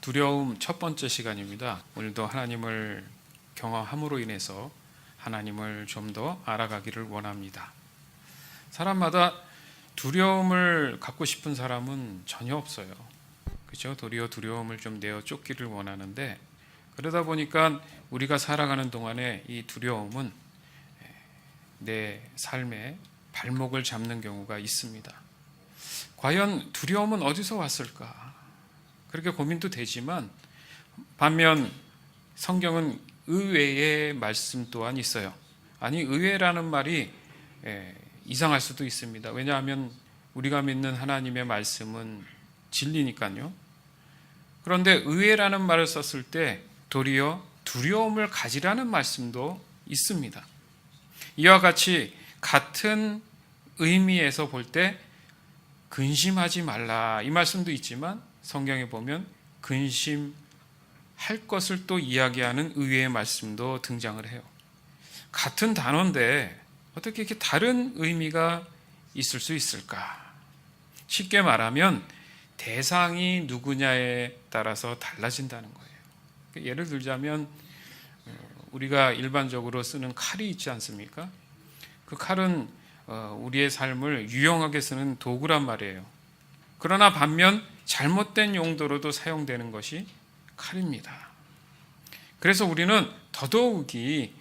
두려움 첫 번째 시간입니다. 오늘도 하나님을 경험함으로 인해서 하나님을 좀 더 알아가기를 원합니다. 사람마다 두려움을 갖고 싶은 사람은 전혀 없어요. 그렇죠? 도리어 두려움을 좀 내어 쫓기를 원하는데, 그러다 보니까 우리가 살아가는 동안에 이 두려움은 내 삶의 발목을 잡는 경우가 있습니다. 과연 두려움은 어디서 왔을까? 그렇게 고민도 되지만, 반면 성경은 의외의 말씀 또한 있어요. 아니, 의외라는 말이 이상할 수도 있습니다. 왜냐하면 우리가 믿는 하나님의 말씀은 진리니까요. 그런데 의외라는 말을 썼을 때 도리어 두려움을 가지라는 말씀도 있습니다. 이와 같이 같은 의미에서 볼 때 근심하지 말라, 이 말씀도 있지만 성경에 보면 근심할 것을 또 이야기하는 의외의 말씀도 등장을 해요. 같은 단어인데 어떻게 이렇게 다른 의미가 있을 수 있을까? 쉽게 말하면 대상이 누구냐에 따라서 달라진다는 거예요. 예를 들자면 우리가 일반적으로 쓰는 칼이 있지 않습니까? 그 칼은 우리의 삶을 유용하게 쓰는 도구란 말이에요. 그러나 반면 잘못된 용도로도 사용되는 것이 칼입니다. 그래서 우리는 더더욱이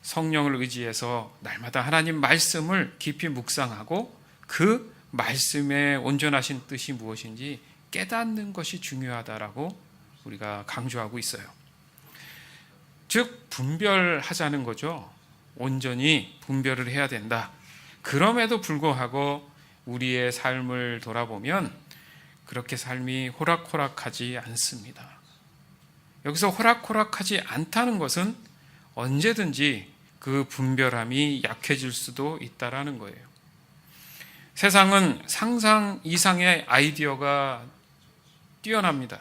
성령을 의지해서 날마다 하나님 말씀을 깊이 묵상하고 그 말씀의 온전하신 뜻이 무엇인지 깨닫는 것이 중요하다라고 우리가 강조하고 있어요. 즉 분별하자는 거죠. 온전히 분별을 해야 된다. 그럼에도 불구하고 우리의 삶을 돌아보면 그렇게 삶이 호락호락하지 않습니다. 여기서 호락호락하지 않다는 것은 언제든지 그 분별함이 약해질 수도 있다라는 거예요. 세상은 상상 이상의 아이디어가 뛰어납니다.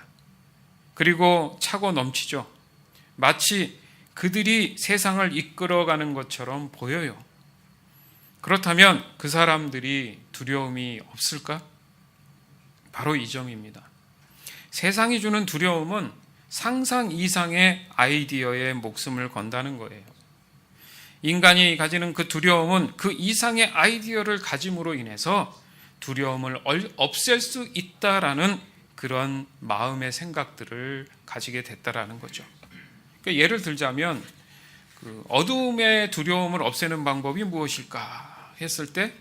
그리고 차고 넘치죠. 마치 그들이 세상을 이끌어가는 것처럼 보여요. 그렇다면 그 사람들이 두려움이 없을까? 바로 이 점입니다. 세상이 주는 두려움은 상상 이상의 아이디어에 목숨을 건다는 거예요. 인간이 가지는 그 두려움은 그 이상의 아이디어를 가짐으로 인해서 두려움을 없앨 수 있다라는 그런 마음의 생각들을 가지게 됐다라는 거죠. 그러니까 예를 들자면 그 어두움의 두려움을 없애는 방법이 무엇일까 했을 때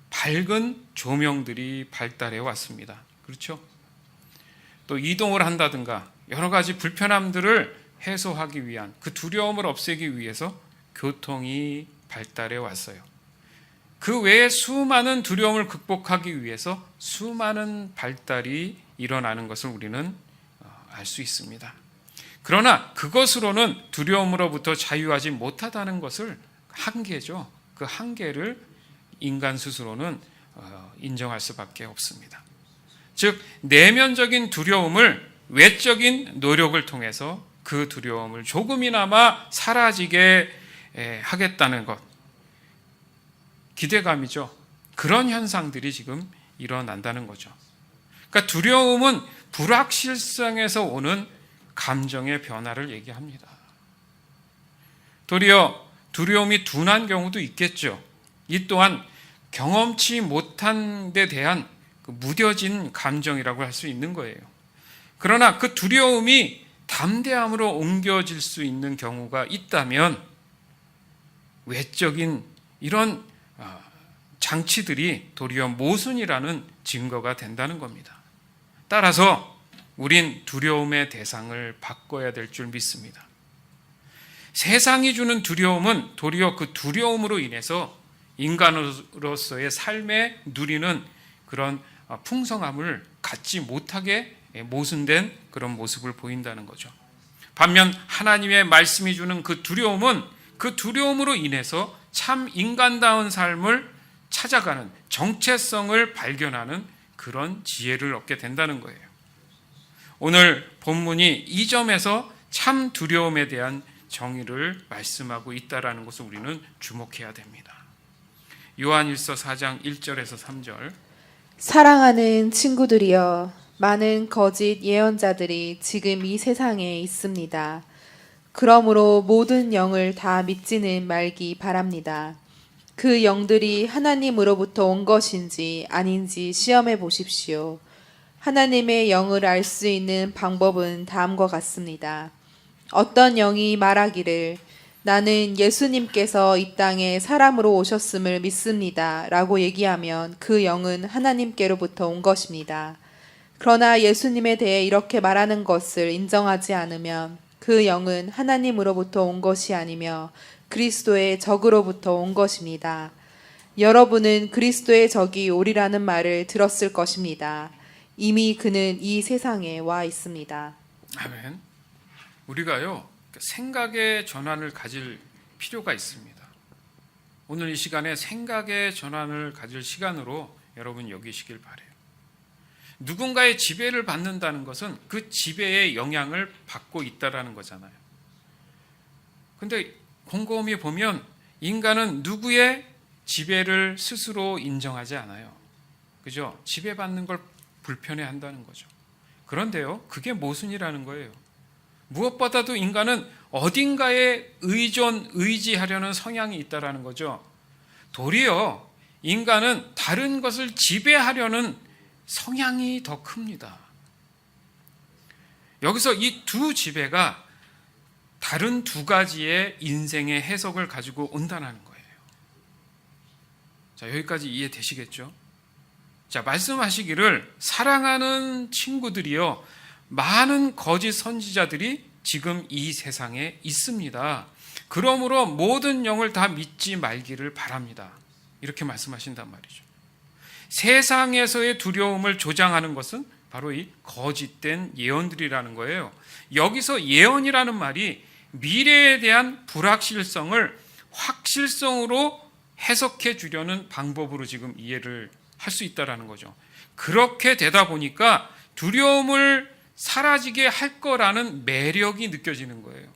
밝은 조명들이 발달해 왔습니다. 그렇죠? 또 이동을 한다든가 여러 가지 불편함들을 해소하기 위한 그 두려움을 없애기 위해서 교통이 발달해 왔어요. 그 외에 수많은 두려움을 극복하기 위해서 수많은 발달이 일어나는 것을 우리는 알 수 있습니다. 그러나 그것으로는 두려움으로부터 자유하지 못하다는 것을 한계죠. 그 한계를 인간 스스로는 인정할 수밖에 없습니다. 즉 내면적인 두려움을 외적인 노력을 통해서 그 두려움을 조금이나마 사라지게 하겠다는 것, 기대감이죠. 그런 현상들이 지금 일어난다는 거죠. 그러니까 두려움은 불확실성에서 오는 감정의 변화를 얘기합니다. 도리어 두려움이 둔한 경우도 있겠죠. 이 또한 경험치 못한 데 대한 그 무뎌진 감정이라고 할 수 있는 거예요. 그러나 그 두려움이 담대함으로 옮겨질 수 있는 경우가 있다면 외적인 이런 장치들이 도리어 모순이라는 증거가 된다는 겁니다. 따라서 우린 두려움의 대상을 바꿔야 될 줄 믿습니다. 세상이 주는 두려움은 도리어 그 두려움으로 인해서 인간으로서의 삶에 누리는 그런 풍성함을 갖지 못하게 모순된 그런 모습을 보인다는 거죠. 반면 하나님의 말씀이 주는 그 두려움은 그 두려움으로 인해서 참 인간다운 삶을 찾아가는 정체성을 발견하는 그런 지혜를 얻게 된다는 거예요. 오늘 본문이 이 점에서 참 두려움에 대한 정의를 말씀하고 있다는 것을 우리는 주목해야 됩니다. 요한일서 4장 1절에서 3절. 사랑하는 친구들이여, 많은 거짓 예언자들이 지금 이 세상에 있습니다. 그러므로 모든 영을 다 믿지는 말기 바랍니다. 그 영들이 하나님으로부터 온 것인지 아닌지 시험해 보십시오. 하나님의 영을 알 수 있는 방법은 다음과 같습니다. 어떤 영이 말하기를 나는 예수님께서 이 땅에 사람으로 오셨음을 믿습니다 라고 얘기하면 그 영은 하나님께로부터 온 것입니다. 그러나 예수님에 대해 이렇게 말하는 것을 인정하지 않으면 그 영은 하나님으로부터 온 것이 아니며 그리스도의 적으로부터 온 것입니다. 여러분은 그리스도의 적이 오리라는 말을 들었을 것입니다. 이미 그는 이 세상에 와 있습니다. 아멘. 우리가요, 생각의 전환을 가질 필요가 있습니다. 오늘 이 시간에 생각의 전환을 가질 시간으로 여러분 여기시길 바라요. 누군가의 지배를 받는다는 것은 그 지배의 영향을 받고 있다라는 거잖아요. 근데 곰곰이 보면 인간은 누구의 지배를 스스로 인정하지 않아요. 그죠? 지배받는 걸 불편해한다는 거죠. 그런데요, 그게 모순이라는 거예요. 무엇보다도 인간은 어딘가에 의지하려는 성향이 있다라는 거죠. 도리어 인간은 다른 것을 지배하려는 성향이 더 큽니다. 여기서 이 두 지배가 다른 두 가지의 인생의 해석을 가지고 온다는 거예요. 자, 여기까지 이해되시겠죠? 자, 말씀하시기를 사랑하는 친구들이요, 많은 거짓 선지자들이 지금 이 세상에 있습니다. 그러므로 모든 영을 다 믿지 말기를 바랍니다. 이렇게 말씀하신단 말이죠. 세상에서의 두려움을 조장하는 것은 바로 이 거짓된 예언들이라는 거예요. 여기서 예언이라는 말이 미래에 대한 불확실성을 확실성으로 해석해 주려는 방법으로 지금 이해를 할 수 있다라는 거죠. 그렇게 되다 보니까 두려움을 사라지게 할 거라는 매력이 느껴지는 거예요.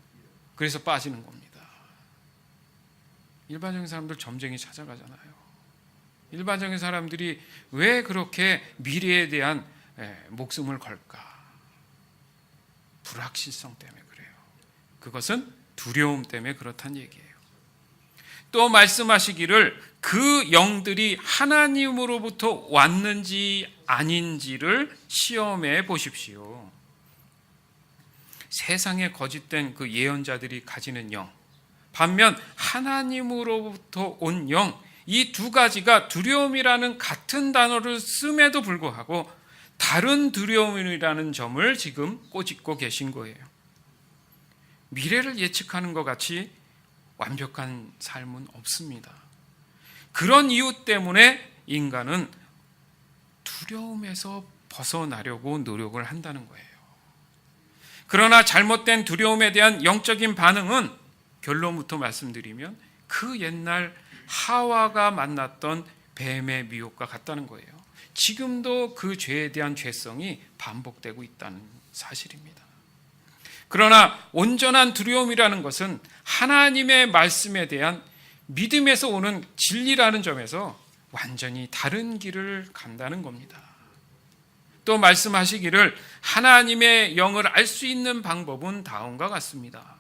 그래서 빠지는 겁니다. 일반적인 사람들 점쟁이 찾아가잖아요. 일반적인 사람들이 왜 그렇게 미래에 대한 목숨을 걸까? 불확실성 때문에 그래요. 그것은 두려움 때문에 그렇다는 얘기예요. 또 말씀하시기를 그 영들이 하나님으로부터 왔는지 아닌지를 시험해 보십시오. 세상에 거짓된 그 예언자들이 가지는 영, 반면 하나님으로부터 온 영, 이 두 가지가 두려움이라는 같은 단어를 씀에도 불구하고 다른 두려움이라는 점을 지금 꼬집고 계신 거예요. 미래를 예측하는 것 같이 완벽한 삶은 없습니다. 그런 이유 때문에 인간은 두려움에서 벗어나려고 노력을 한다는 거예요. 그러나 잘못된 두려움에 대한 영적인 반응은 결론부터 말씀드리면 그 옛날 하와가 만났던 뱀의 미혹과 같다는 거예요. 지금도 그 죄에 대한 죄성이 반복되고 있다는 사실입니다. 그러나 온전한 두려움이라는 것은 하나님의 말씀에 대한 믿음에서 오는 진리라는 점에서 완전히 다른 길을 간다는 겁니다. 또 말씀하시기를 하나님의 영을 알 수 있는 방법은 다음과 같습니다.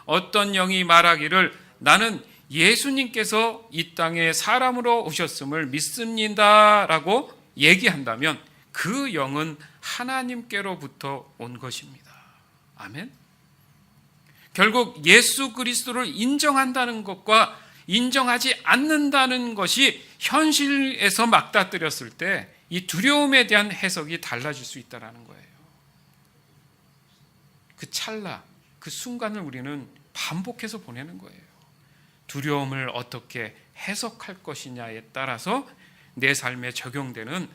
어떤 영이 말하기를 나는 예수님께서 이 땅에 사람으로 오셨음을 믿습니다 라고 얘기한다면 그 영은 하나님께로부터 온 것입니다. 아멘. 결국 예수 그리스도를 인정한다는 것과 인정하지 않는다는 것이 현실에서 맞닥뜨렸을 때 이 두려움에 대한 해석이 달라질 수 있다는 거예요. 그 찰나, 그 순간을 우리는 반복해서 보내는 거예요. 두려움을 어떻게 해석할 것이냐에 따라서 내 삶에 적용되는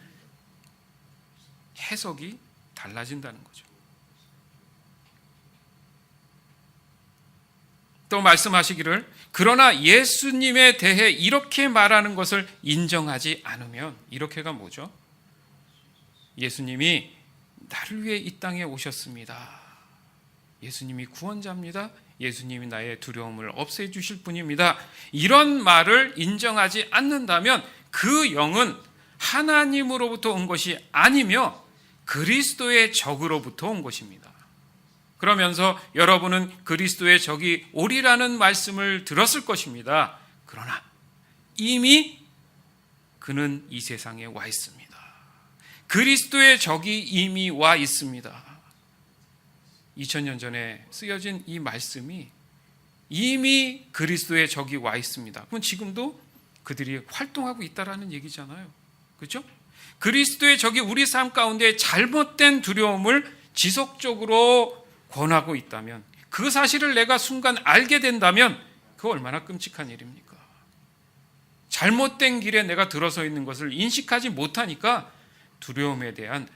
해석이 달라진다는 거죠. 또 말씀하시기를 그러나 예수님에 대해 이렇게 말하는 것을 인정하지 않으면, 이렇게가 뭐죠? 예수님이 나를 위해 이 땅에 오셨습니다. 예수님이 구원자입니다. 예수님이 나의 두려움을 없애주실 분입니다. 이런 말을 인정하지 않는다면 그 영은 하나님으로부터 온 것이 아니며 그리스도의 적으로부터 온 것입니다. 그러면서 여러분은 그리스도의 적이 오리라는 말씀을 들었을 것입니다. 그러나 이미 그는 이 세상에 와 있습니다. 그리스도의 적이 이미 와 있습니다. 2000년 전에 쓰여진 이 말씀이 이미 그리스도의 적이 와 있습니다. 그럼 지금도 그들이 활동하고 있다라는 얘기잖아요. 그렇죠? 그리스도의 적이 우리 삶 가운데 잘못된 두려움을 지속적으로 권하고 있다면, 그 사실을 내가 순간 알게 된다면 그거 얼마나 끔찍한 일입니까? 잘못된 길에 내가 들어서 있는 것을 인식하지 못하니까 두려움에 대한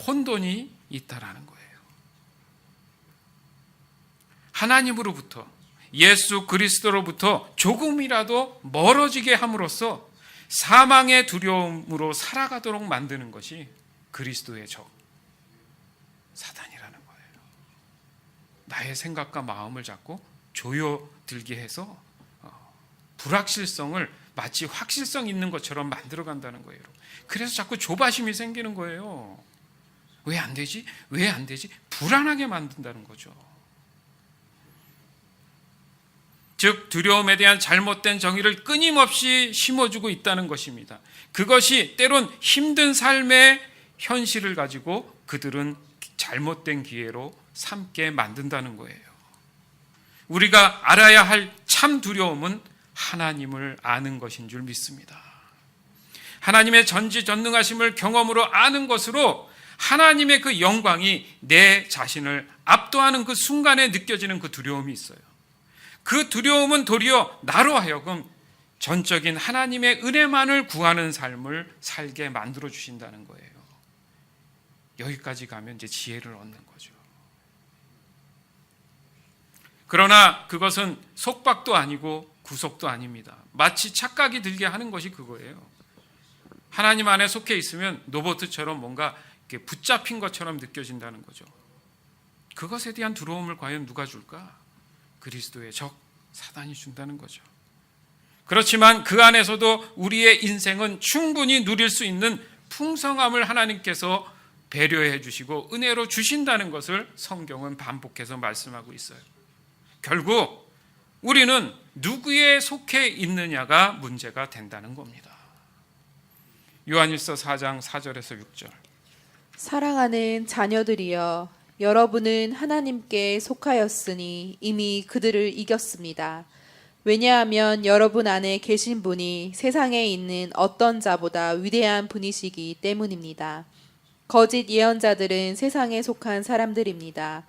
혼돈이 있다라는 거예요. 하나님으로부터, 예수 그리스도로부터 조금이라도 멀어지게 함으로써 사망의 두려움으로 살아가도록 만드는 것이 그리스도의 적, 사단이라는 거예요. 나의 생각과 마음을 잡고 조여들게 해서 불확실성을 마치 확실성 있는 것처럼 만들어간다는 거예요. 그래서 자꾸 조바심이 생기는 거예요. 왜 안 되지? 왜 안 되지? 불안하게 만든다는 거죠. 즉 두려움에 대한 잘못된 정의를 끊임없이 심어주고 있다는 것입니다. 그것이 때론 힘든 삶의 현실을 가지고 그들은 잘못된 기회로 삼게 만든다는 거예요. 우리가 알아야 할 참 두려움은 하나님을 아는 것인 줄 믿습니다. 하나님의 전지전능하심을 경험으로 아는 것으로 하나님의 그 영광이 내 자신을 압도하는 그 순간에 느껴지는 그 두려움이 있어요. 그 두려움은 도리어 나로 하여금 전적인 하나님의 은혜만을 구하는 삶을 살게 만들어 주신다는 거예요. 여기까지 가면 이제 지혜를 얻는 거죠. 그러나 그것은 속박도 아니고 구속도 아닙니다. 마치 착각이 들게 하는 것이 그거예요. 하나님 안에 속해 있으면 로봇처럼 뭔가 이렇게 붙잡힌 것처럼 느껴진다는 거죠. 그것에 대한 두려움을 과연 누가 줄까? 그리스도의 적, 사단이 준다는 거죠. 그렇지만 그 안에서도 우리의 인생은 충분히 누릴 수 있는 풍성함을 하나님께서 배려해 주시고 은혜로 주신다는 것을 성경은 반복해서 말씀하고 있어요. 결국 우리는 누구에 속해 있느냐가 문제가 된다는 겁니다. 요한일서 4장 4절에서 6절. 사랑하는 자녀들이여, 여러분은 하나님께 속하였으니 이미 그들을 이겼습니다. 왜냐하면 여러분 안에 계신 분이 세상에 있는 어떤 자보다 위대한 분이시기 때문입니다. 거짓 예언자들은 세상에 속한 사람들입니다.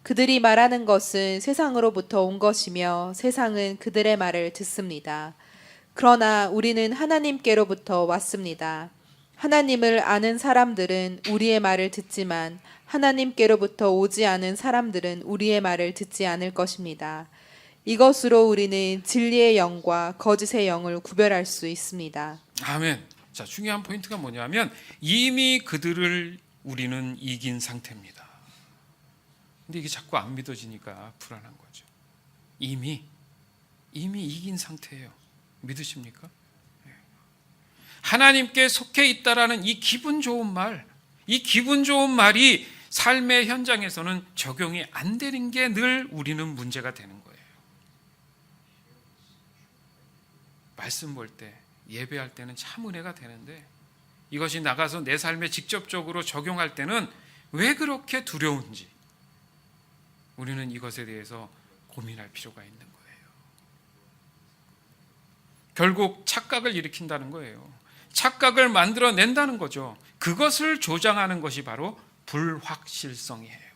그들이 말하는 것은 세상으로부터 온 것이며 세상은 그들의 말을 듣습니다. 그러나 우리는 하나님께로부터 왔습니다. 하나님을 아는 사람들은 우리의 말을 듣지만 하나님께로부터 오지 않은 사람들은 우리의 말을 듣지 않을 것입니다. 이것으로 우리는 진리의 영과 거짓의 영을 구별할 수 있습니다. 아멘. 자, 중요한 포인트가 뭐냐면 이미 그들을 우리는 이긴 상태입니다. 근데 이게 자꾸 안 믿어지니까 불안한 거죠. 이미 이긴 상태예요. 믿으십니까? 하나님께 속해 있다라는 이 기분 좋은 말, 이 기분 좋은 말이 삶의 현장에서는 적용이 안 되는 게 늘 우리는 문제가 되는 거예요. 말씀 볼 때, 예배할 때는 참 은혜가 되는데 이것이 나가서 내 삶에 직접적으로 적용할 때는 왜 그렇게 두려운지 우리는 이것에 대해서 고민할 필요가 있는 거예요. 결국 착각을 일으킨다는 거예요. 착각을 만들어낸다는 거죠. 그것을 조장하는 것이 바로 불확실성이에요.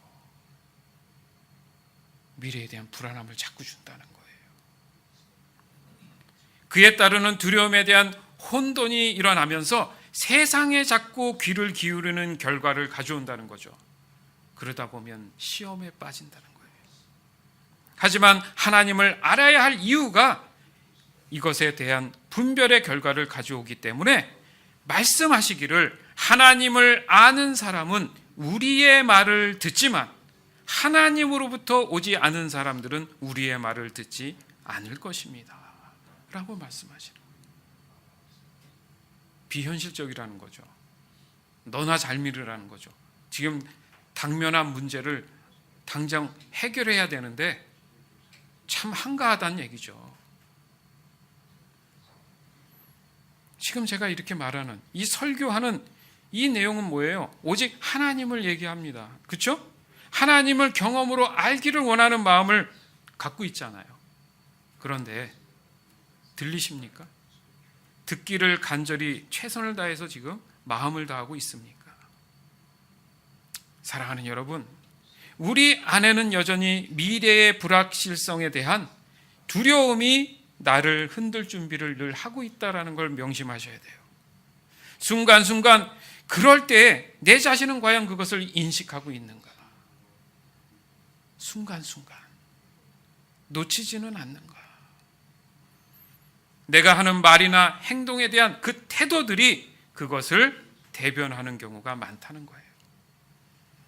미래에 대한 불안함을 자꾸 준다는 거예요. 그에 따르는 두려움에 대한 혼돈이 일어나면서 세상에 자꾸 귀를 기울이는 결과를 가져온다는 거죠. 그러다 보면 시험에 빠진다는 거예요. 하지만 하나님을 알아야 할 이유가 이것에 대한 분별의 결과를 가져오기 때문에 말씀하시기를 하나님을 아는 사람은 우리의 말을 듣지만 하나님으로부터 오지 않은 사람들은 우리의 말을 듣지 않을 것입니다 라고 말씀하시는, 비현실적이라는 거죠. 너나 잘 믿으라는 거죠. 지금 당면한 문제를 당장 해결해야 되는데 참 한가하다는 얘기죠. 지금 제가 이렇게 말하는 이 설교하는 이 내용은 뭐예요? 오직 하나님을 얘기합니다. 그렇죠? 하나님을 경험으로 알기를 원하는 마음을 갖고 있잖아요. 그런데 들리십니까? 듣기를 간절히 최선을 다해서 지금 마음을 다하고 있습니까? 사랑하는 여러분, 우리 안에는 여전히 미래의 불확실성에 대한 두려움이 나를 흔들 준비를 늘 하고 있다는 걸 명심하셔야 돼요. 순간순간 그럴 때 내 자신은 과연 그것을 인식하고 있는가? 순간순간 놓치지는 않는가? 내가 하는 말이나 행동에 대한 그 태도들이 그것을 대변하는 경우가 많다는 거예요.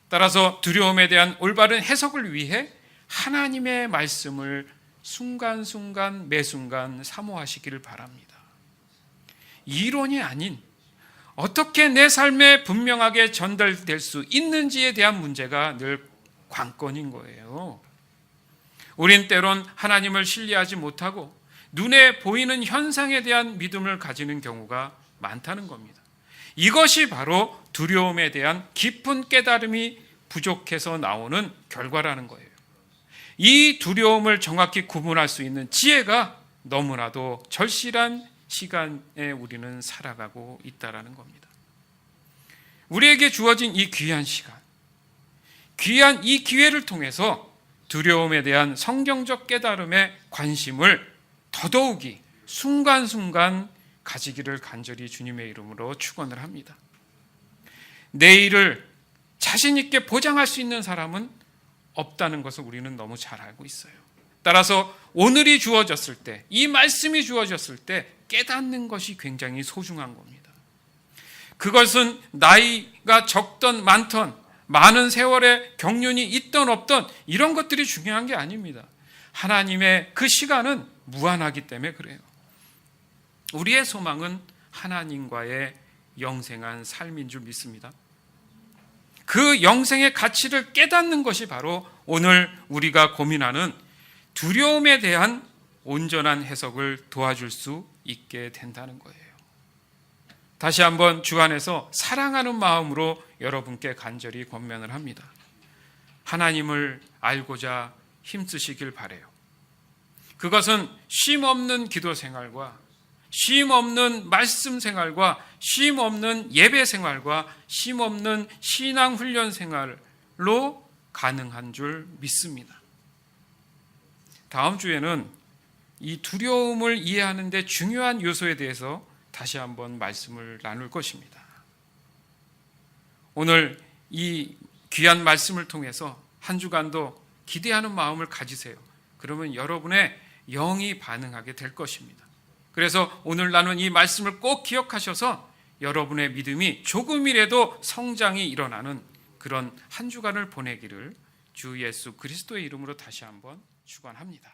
따라서 두려움에 대한 올바른 해석을 위해 하나님의 말씀을 순간순간 매순간 사모하시기를 바랍니다. 이론이 아닌 어떻게 내 삶에 분명하게 전달될 수 있는지에 대한 문제가 늘 관건인 거예요. 우린 때론 하나님을 신뢰하지 못하고 눈에 보이는 현상에 대한 믿음을 가지는 경우가 많다는 겁니다. 이것이 바로 두려움에 대한 깊은 깨달음이 부족해서 나오는 결과라는 거예요. 이 두려움을 정확히 구분할 수 있는 지혜가 너무나도 절실한 시간에 우리는 살아가고 있다는 겁니다. 우리에게 주어진 이 귀한 시간, 귀한 이 기회를 통해서 두려움에 대한 성경적 깨달음에 관심을 더더욱이 순간순간 가지기를 간절히 주님의 이름으로 축원을 합니다. 내일을 자신 있게 보장할 수 있는 사람은 없다는 것을 우리는 너무 잘 알고 있어요. 따라서 오늘이 주어졌을 때, 이 말씀이 주어졌을 때 깨닫는 것이 굉장히 소중한 겁니다. 그것은 나이가 적던 많던, 많은 세월의 경륜이 있던 없던 이런 것들이 중요한 게 아닙니다. 하나님의 그 시간은 무한하기 때문에 그래요. 우리의 소망은 하나님과의 영생한 삶인 줄 믿습니다. 그 영생의 가치를 깨닫는 것이 바로 오늘 우리가 고민하는 두려움에 대한 온전한 해석을 도와줄 수 있게 된다는 거예요. 다시 한번 주 안에서 사랑하는 마음으로 여러분께 간절히 권면을 합니다. 하나님을 알고자 힘쓰시길 바라요. 그것은 쉼 없는 기도 생활과 쉼 없는 말씀 생활과 쉼 없는 예배 생활과 쉼 없는 신앙 훈련 생활로 가능한 줄 믿습니다. 다음 주에는 이 두려움을 이해하는 데 중요한 요소에 대해서 다시 한번 말씀을 나눌 것입니다. 오늘 이 귀한 말씀을 통해서 한 주간도 기대하는 마음을 가지세요. 그러면 여러분의 영이 반응하게 될 것입니다. 그래서 오늘 나눈 이 말씀을 꼭 기억하셔서 여러분의 믿음이 조금이라도 성장이 일어나는 그런 한 주간을 보내기를 주 예수 그리스도의 이름으로 다시 한번 축원합니다.